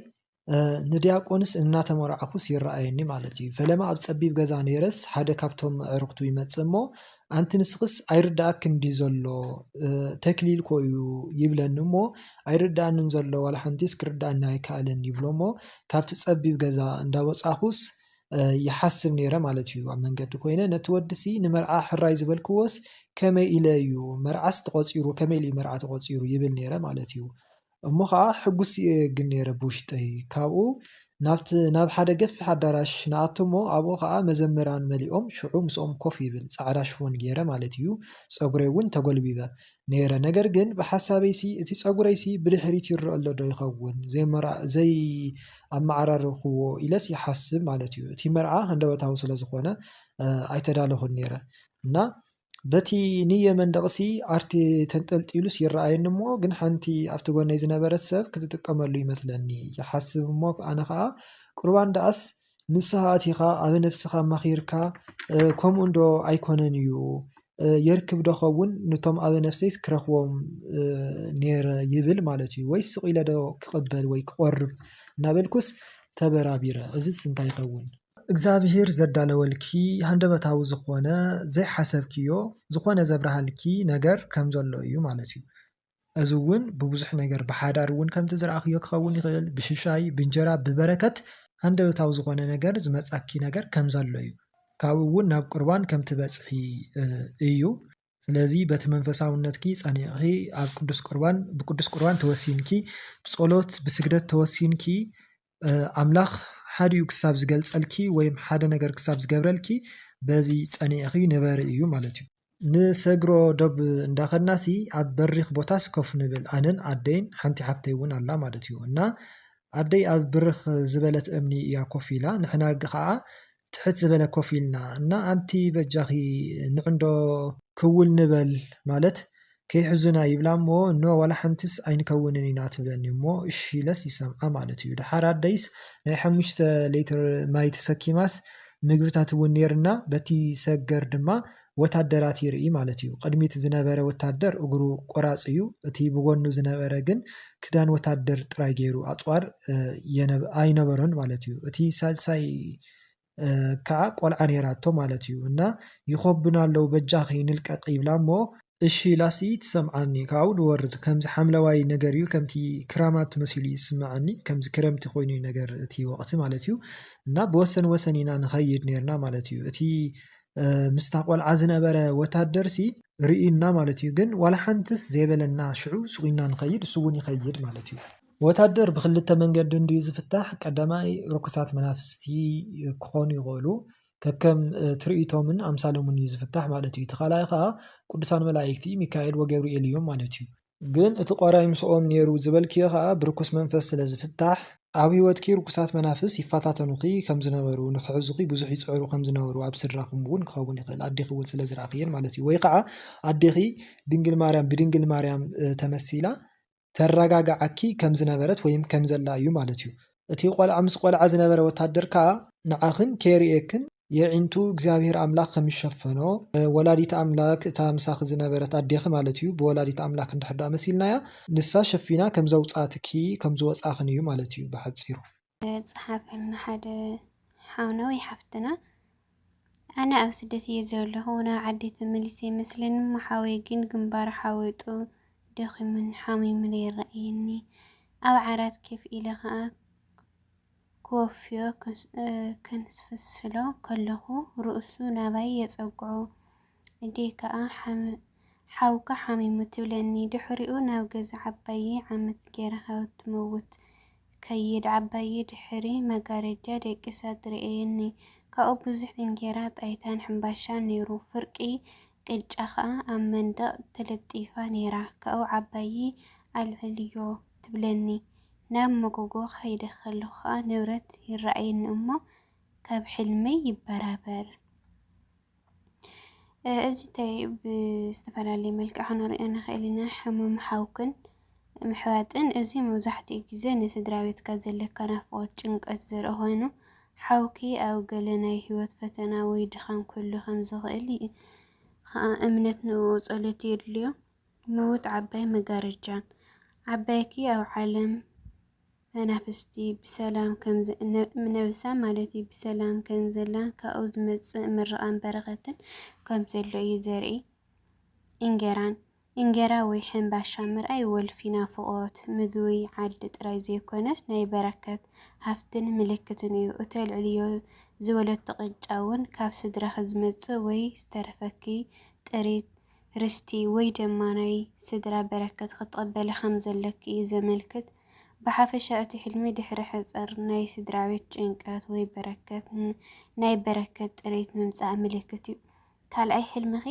ንዲያቆንስ እናተመርዓኩስ ይረኣየኒ ማለት እዩ ፈለማ ኣብ ፀቢብ ገዛ ነይረስ ሓደ ካብቶም ኣዕርክቱ ይመጽእ እሞ ኣንቲ ንስኽስ ኣይርዳእክን ዲ ዘሎ ተክሊል ኮይኑ ይብለኒ እሞ ኣይርዳእንን ዘሎ ዋላ ሓንቲስ ክርዳእኒ ኣይከኣልን ይብሎ እሞ ካብቲ ፀቢብ ገዛ እንዳወጻኹስ ይሓስብ ነይረ ማለት እዩ ኣብ መንገዲ ኮይነ ነቲ ወዲሲ ንመርዓ ሕራይ ዝበልክዎስ ከመይ ኢለ እዩ መርዓስ ተቆፂሩ ከመይ ኢሉ መርዓ ተቆፂሩ ይብል ነይረ ማለት እዩ እሞ ከዓ ሕጉስ ግን ነይረ ብውሽጠይ ካብኡ ናብ ሓደ ገፊሕ ኣዳራሽ ንኣቶሞ ኣብኡ ከዓ መዘምራን መሊኦም ሽዑ ምስኦም ኮፍ ይብል ጻዕዳ ሽፎን ገይረ ማለት እዩ ፀጉረይ እውን ተጎልቢበ ነይረ ነገር ግን ብሓሳበይሲ እቲ ፀጉረይሲ ብድሕሪት ይረአ ኣሎ ዶ ይኸውን ዘይ ኣመዓራርኽዎ ኢለስ ይሓስብ ማለት እዩ እቲ መርዓ ሃንደበታዊ ስለ ዝኾነ ኣይተዳለኹን ነይረ እና በቲ ንየ መንደቕሲ ኣርቲ ተንጠልጢሉስ ይረኣየኒ እሞ ግን ሓንቲ ኣብቲ ጎነይ ዝነበረት ሰብ ክትጥቀመሉ ይመስለኒ ይሓስብ እሞ ኣነ ከዓ ቁርባን ደኣስ ንስኻ ኣቲኻ ኣብ ነፍስኻ ማኺርካ ከምኡ እንዶ ኣይኮነን እዩ የርክብ ዶኸውን ነቶም ኣብ ነፍሰይስ ክረኽቦም ነይረ ይብል ማለት እዩ ወይ ስቕ ኢለ ዶ ክቕበል ወይ ክቆርብ እናበልኩስ ተበራቢረ እዚስ እንታይ ይኸውን እግዚአብሔር ዘዳለወልኪ ሃንደበታዊ ዝኾነ ዘይሓሰብክዮ ዝኾነ ዘብራሃልኪ ነገር ከም ዘሎ እዩ ማለት እዩ እዚ እውን ብብዙሕ ነገር ብሓዳር እውን ከምቲ ዝረኣኽዮ ክኸውን ይኽእል ብሽሻይ ብእንጀራ ብበረከት ሃንደበታዊ ዝኾነ ነገር ዝመጻኪ ነገር ከም ዘሎ እዩ ካብኡ እውን ናብ ቁርባን ከም ትበጽሒ እዩ ስለዚ በቲ መንፈሳውነትኪ ጸኒዕኺ ኣብ ብቅዱስ ቁርባን ተወሲንኪ ብጸሎት ብስግደት ተወሲንኪ ኣምላኽ ሓዲኡ ክሳብ ዝገልጸልኪ ወይም ሓደ ነገር ክሳብ ዝገብረልኪ በዚ ጸኒዕኺ ንበሪ እዩ ማለት እዩ ንሰግሮ ዶብ እንዳኸድናሲ ኣብ በሪኽ ቦታስ ኮፍ ንብል ኣነን ኣደይን ሓንቲ ሓፍተይ እውን ኣላ ማለት እዩ እና ኣደይ ኣብ ብርኽ ዝበለት እምኒ እያ ኮፍ ኢላ ንሕና ከዓ ትሕት ዝበለ ኮፍ ኢልና እና ኣንቲ በጃኺ ንዕንዶ ክውል ንበል ማለት ከይሕዙና ይብላ እሞ እኖ ዋላ ሓንቲስ ኣይንከውንን ኢና ትብለኒ እሞ እሺ ኢለስ ይሰምዓ ማለት እዩ ድሓር ኣደይስ ናይ 5 ሊትር ማይ ተሰኪማስ ምግብታት እውን ነርና በቲ ሰገር ድማ ወታደራት ይርኢ ማለት እዩ ቅድሚት ዝነበረ ወታደር እግሩ ቆራጽ እዩ እቲ ብጎኑ ዝነበረ ግን ክዳን ወታደር ጥራይ ገይሩ ኣጽዋር ኣይነበረን ማለት እዩ እቲ ሳልሳይ ከዓ ቆልዓ ነይራቶ ማለት እዩ እና ይኸብና ኣለው በጃኺ ንልቀቕ ይብላ እሞ እሺ ላሲ ትሰምዓኒ ካብኡ ንወርድ ከምዚ ሓምለዋይ ነገር እዩ ከምቲ ክራማት መሲሉ ይስምዓኒ ከምዚ ክረምቲ ኮይኑ ነገር እቲ ወቕቲ ማለት እዩ እና ብወሰን ወሰን ኢና ንኸይድ ነርና ማለት እዩ እቲ ምስታ ቆልዓ ዝነበረ ወታደርሲ ርኢና ማለት እዩ ግን ዋላ ሓንቲስ ዘይበለና ሽዑ ስቑና ንኸይድ እሱ እውን ይኸይድ ማለት እዩ ወታደር ብክልተ መንገዲ እንድዩ ዝፍታሕ ቀዳማይ ርኩሳት መናፍስቲ ክኾኑ ይኽእሉ ከከም ትርኢቶምን ኣምሳሎምን እዩ ዝፍታሕ ማለት እዩ ተኻላይ ከዓ ቅዱሳን መላእክቲ ሚካኤል ወገብርኤል እዮም ማለት እዩ ግን እቲ ቆራይ ምስኦም ነይሩ ዝበልክዮ ከዓ ብርኩስ መንፈስ ስለ ዝፍታሕ ኣብ ህይወትኪ ርኩሳት መናፍስ ይፈታተኑኺ ከም ዝነበሩ ንኽሕዙኺ ብዙሕ ይፅዕሩ ከም ዝነበሩ ኣብ ስድራኹም እውን ክኸውን ይኽእል ኣዴኺ እውን ስለ ዝረኣኽየን ማለት እዩ ወይ ከዓ ኣዴኺ ድንግል ማርያም ብድንግል ማርያም ተመሲላ ተረጋጋዓኪ ከም ዝነበረት ወይም ከም ዘላ እዩ ማለት እዩ እቲ ቆልዓ ምስ ቆልዓ ዝነበረ ወታደር ከዓ ንዓኽን ከይርኤክን የዒንቱ እግዚአብሔር ኣምላኽ ከም ይሸፈኖ ወላዲት ኣምላክ እታ ምሳኺ ዝነበረት ኣዴኺ ማለት እዩ ብወላዲት ኣምላክ እንድሕር መሲልናያ ንሳ ሸፊና ከም ዘውፃእትኪ ከም ዝወፃኽን እዩ ማለት እዩ ብሓፂሩ ፀሓፈልና ሓደ ሓውና ወይ ሓፍትና ኣነ ኣብ ስደት እየ ዘለኹ ናብ ዓዲ ተመሊሰ ይመስለኒ ሓወይ ግን ግንባር ሓወጡ ደኺሙን ሓሚሙን ይረኣየኒ ኣብ ዓራት ከፍ ኢለ ከዓ ክወፍዮ ከንስፈስፍሎ ከለኹ ርእሱ ናባይ የፀጉዑ እዴይ ከዓ ሓውካ ሓሚሙ ትብለኒ ድሕሪኡ ናብ ገዛ ዓባይ ዓመት ገይረኻ ትመውት ከይድ ዓባይ ድሕሪ መጋረጃ ደቂሳ ትርአየኒ ካብኡ ብዙሕ እንጀራ ጣይታን ሕምባሻን ነይሩ ፍርቂ ቅጫ ከዓ ኣብ መንደቕ ተለጢፋ ነይራ ካብኡ ዓባይ ኣልዕልዮ ትብለኒ ናብ መጎጎ ከይደ ከለኹ ከዓ ንብረት ይረኣየኒ እሞ ካብ ሕልመይ ይበራበር እዚ እንታይ ብዝተፈላለየ መልክዕ ክንሪኦ ንኽእል ኢና ሕሙም ሓውክን ምሕዋጥን እዚ መብዛሕትኡ ግዜ ንስድራ ቤትካ ዘለካ ናፍቖት ጭንቀት ዘርኢ ኮይኑ ሓውኪ ኣብ ገለ ናይ ህይወት ፈተና ወይ ድኻም ክህሉ ከም ዝኽእል ከዓ እምነት ንኡ ጸሎት የድልዮ ምዉት ዓባይ መጋረጃን ዓባይኪ ኣብ ዓለም መናፍስቲ ብሰላም ነብሳ ማለት እዩ ብሰላም ከም ዘላን ካብኡ ዝመጽእ ምርቓን በረኸትን ከም ዘሎ እዩ ዘርኢ እንጌራ ወይ ሕምባሻ ምርኣይ ወልፊ ናፍቖት ምግቢ ዓዲ ጥራይ ዘይኮነስ ናይ በረከት ሃፍትን ምልክትን እዩ እተልዕልዮ ዝወለቶ ቅጫ እውን ካብ ስድራኺ ዝመጽእ ወይ ዝተረፈኪ ጥሪት ርስቲ ወይ ድማ ናይ ስድራ በረከት ክትቕበሊ ከም ዘለኪ እዩ ዘመልክት ብሓፈሻ እቲ ሕልሚ ድሕሪ ሕፀር ናይ ስድራ ቤት ጭንቀት ወይ በረከት ናይ በረከት ጥሪት ምምጻእ ምልክት እዩ ካልኣይ ሕልምኺ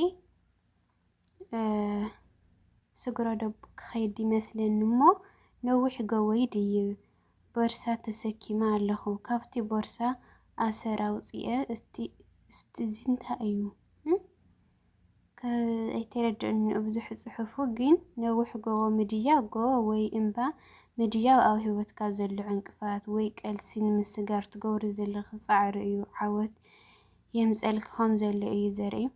ስግሮ ደቡ ክኸይድ ይመስለኒ እሞ ነዊሕ ጎወይ ድይብ ቦርሳ ተሰኪማ ኣለኹ ካብቲ ቦርሳ ኣሰር ኣውፂአ እዚ እንታይ እዩ ኣይተረድእኒ ብዙሕ ጽሑፉ ግን ነዊሕ ጎቦ ምድያብ ጎቦ ወይ እምባ ምድያብ ኣብ ሂወትካ ዘሎ ዕንቅፋት ወይ ቀልሲ ንምስጋር ትገብሪ ዘለኺ ጻዕሪ እዩ ዓወት የምፀልኪ ከም ዘሎ እዩ ዘርኢ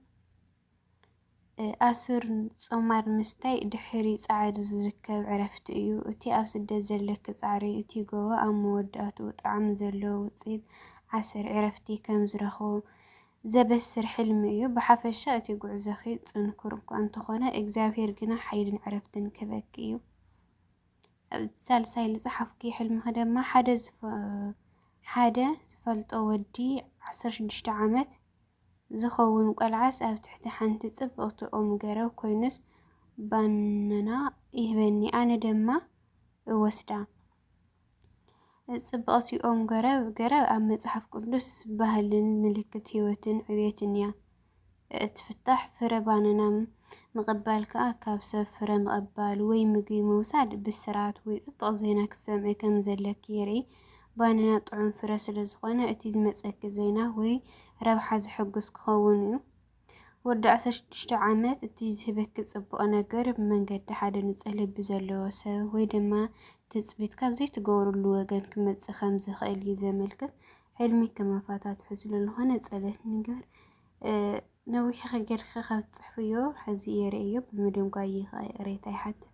ኣሱር ጾማር ምስታይ ድሕሪ ጻዕሪ ዝርከብ ዕረፍቲ እዩ እቲ ኣብ ስደት ዘለኪ ጻዕሪ እቲ ጎቦ ኣብ መወዳእትኡ ጣዕሚ ዘለዎ ውፅኢት ዓሰር ዕረፍቲ ከም ዝረኽቡ ዘበስር ሕልሚ እዩ ብሓፈሻ እቲ ጉዕዞኺ ጽንኩር እኳ እንተኾነ እግዚኣብሔር ግና ሓይልን ዕረፍትን ክበኪ እዩ ሳልሳይ ዝፀሓፍኪ ሕልምኺ ድማ ሓደ ዝፈልጦ ወዲ 16 ዓመት ዝኸውን ቆልዓስ ኣብ ትሕቲ ሓንቲ ጽብቕቲ ኦም ገረብ ኮይኑስ ባናና ይህበኒ ኣነ ድማ እወስዳ ጽብቕቲ ኦም ገረብ ኣብ መጽሓፍ ቅዱስ ባህልን ምልክት ህይወትን ዕብየትን እያ እትፍታሕ ፍረ ባናና ምቕባል ከዓ ካብ ሰብ ፍረ ምቕባል ወይ ምግቢ ምውሳድ ብስራት ወይ ጽቡቕ ዜና ክትሰምዒ ከም ዘለኪ የርኢ ባናና ጥዑም ፍረ ስለ ዝኾነ እቲ ዝመጸኪ ዜና ወይ ረብሓ ዝሕጉስ ክኸውን እዩ ወዲ 16 ዓመት እቲ ዝህበኪ ጽቡቕ ነገር ብመንገዲ ሓደ ንጹህ ልቢ ዘለዎ ሰብ ወይ ድማ ትጽቢት ካብ ዘይትገብሩሉ ወገን ክመጽእ ከም ዝኽእል እዩ ዘመልክት ሕልሚ ከመፋታትሑ ስለዝኾነ ጸሎት ንግበር ነዊሕ ጌርካ ካብ ትጽሕፍዮ ሕዚ የርእዮ ብምድምጓይ ሬታ ይሓትት